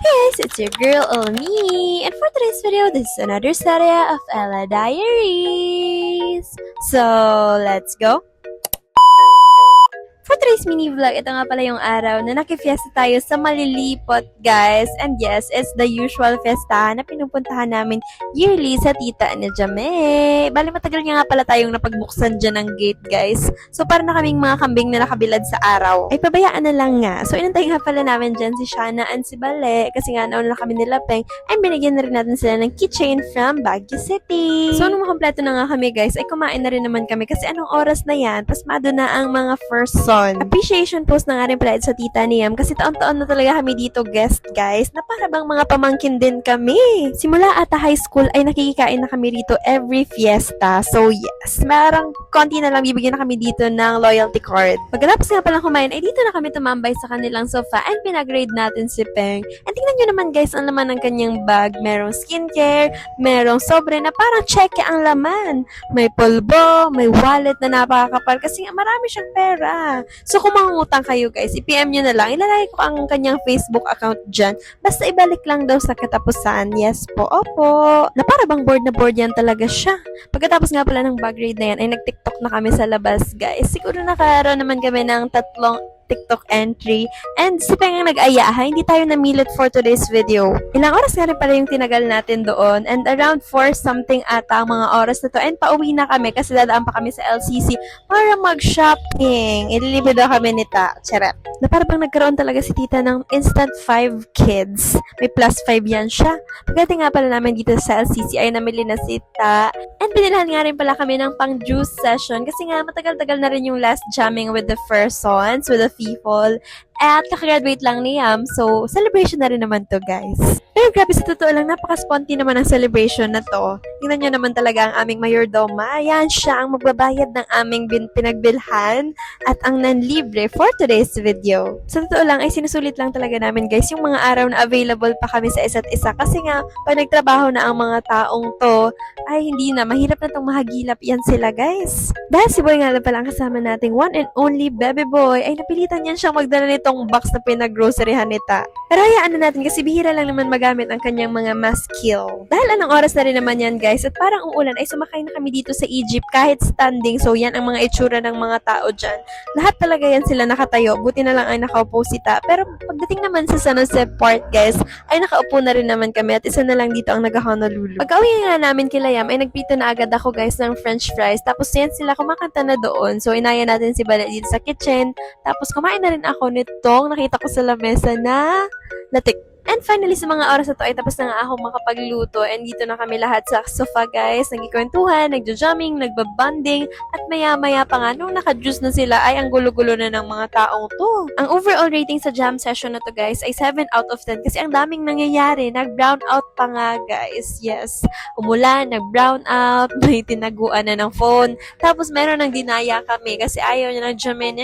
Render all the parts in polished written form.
Guys, it's your girl Olmi, and for today's video, this is another story of Ella Diaries. So, let's go! For today's mini vlog, ito nga pala yung araw na nakifiesta tayo sa Malilipot, guys. And yes, it's the usual fiesta na pinupuntahan namin yearly sa tita ni Jame. Bali, matagal nga pala tayong napagbuksan dyan ng gate, guys. So, para na kaming mga kambing na nakabilad sa araw. Ay, pabayaan na lang nga. So, inantay nga pala namin dyan si Shana and si Bale. Kasi nga, nauna kami nila Peng. And binigyan na rin natin sila ng keychain from Baguio City. So, nung makompleto na nga kami, guys, ay kumain na rin naman kami. Kasi anong oras na yan? Pasmado na ang mga first son. Appreciation post na nga rin pala sa tita ni Yam kasi taon-taon na talaga kami dito guest guys na para bang mga pamangkin din kami. Simula ata high school ay nakikikain na kami rito every fiesta. So yes, marang konti na lang bibigyan na kami dito ng loyalty card. Pagkatapos nga palang kumain ay dito na kami tumambay sa kanilang sofa and pinagrade natin si Peng. And tingnan nyo naman guys ang laman ng kanyang bag. Merong skincare, merong sobre na parang cheque ang laman. May pulbo, may wallet na napakakapal kasi nga marami siyang pera. So, kung mangungutang kayo guys, i-PM nyo na lang. Ilalagay ko ang kanyang Facebook account dyan. Basta ibalik lang daw sa katapusan. Yes po, opo. Na para bang bored na bored yan talaga siya. Pagkatapos nga pala ng bag raid na yan, ay nag-TikTok na kami sa labas guys. Siguro nakaroon naman kami ng 3 TikTok entry. And si Peng ang nag-aya ha, hindi tayo namilit for today's video. Ilang oras nga rin pala yung tinagal natin doon. And around 4 something ata ang mga oras na to. And pauwi na kami kasi dadaan pa kami sa LCC para mag-shopping. Ililibre daw kami ni Ta. Charot. Na para bang nagkaroon talaga si tita ng instant 5 kids. May plus 5 yan siya. Pagdating nga pala namin dito sa LCC ay namili na si Ta. And binilhan nga rin pala kami ng pang juice session kasi nga matagal-tagal na rin yung last jamming with the first sons, with the people. At kakagraduate lang ni Yam. So, celebration na rin naman to, guys. Pero grabe, sa totoo lang, napaka-sponty naman ang celebration na to. Tingnan nyo naman talaga ang aming mayordoma. Yan siya ang magbabayad ng aming pinagbilhan at ang nanlibre for today's video. Sa totoo lang, ay sinusulit lang talaga namin, guys, yung mga araw na available pa kami sa isa't isa. Kasi nga, pag nagtrabaho na ang mga taong to, ay hindi na, mahirap na itong mahagilap yan sila, guys. Dahil si Boy nga na pala ang kasama nating one and only baby boy, ay napilitan yan siyang magdala nitong box na pinag-groceryhan nita. Pero hayaan na natin kasi bihira lang naman magamit ang kanyang mga mask kill. Dahil anong oras na rin naman yan guys, at parang uulan ay sumakay na kami dito sa Egypt kahit standing. So yan ang mga itsura ng mga tao dyan. Lahat talaga yan sila nakatayo. Buti na lang ay nakaupo si Ta. Pero pagdating naman sa San Jose Port guys, ay nakaupo na rin naman kami at isa na lang dito ang nag-Honolulu. Pagka-uwi nga namin kila Yam ay nagpito na agad ako guys ng french fries. Tapos yan sila kumakanta na doon. So inaya natin si Bala dito sa kitchen. Tapos kumain na rin ako nitong nakita ko sa lamesa na latik. And finally, sa mga oras na to ay tapos na nga ako makapagluto. And dito na kami lahat sa sofa, guys. Nagkikwentuhan, nagja-jamming, nagbabanding. At maya-maya pa nga, nung naka-juice na sila, ay ang gulo-gulo na ng mga taong to. Ang overall rating sa jam session na to, guys, ay 7 out of 10. Kasi ang daming nangyayari. Nag-brown out pa nga, guys. Yes. Umulan, nag-brown out, may tinaguan na ng phone. Tapos meron ng dinaya kami kasi ayaw niya ng jamin.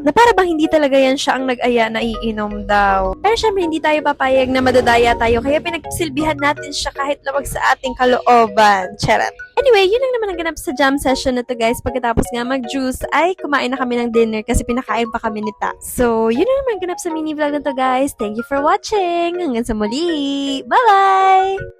Na para bang hindi talaga yan siya ang nag-aya na iinom daw. Pero syempre, hindi tayo papayag na madadaya tayo. Kaya pinagsilbihan natin siya kahit lawag sa ating kalooban. Charot. Anyway, yun lang naman ang ganap sa jam session na to guys. Pagkatapos nga mag-juice, ay kumain na kami ng dinner kasi pinakain pa kami ni Ta. So, yun lang naman ang ganap sa mini vlog na to guys. Thank you for watching. Hanggang sa muli. Bye-bye!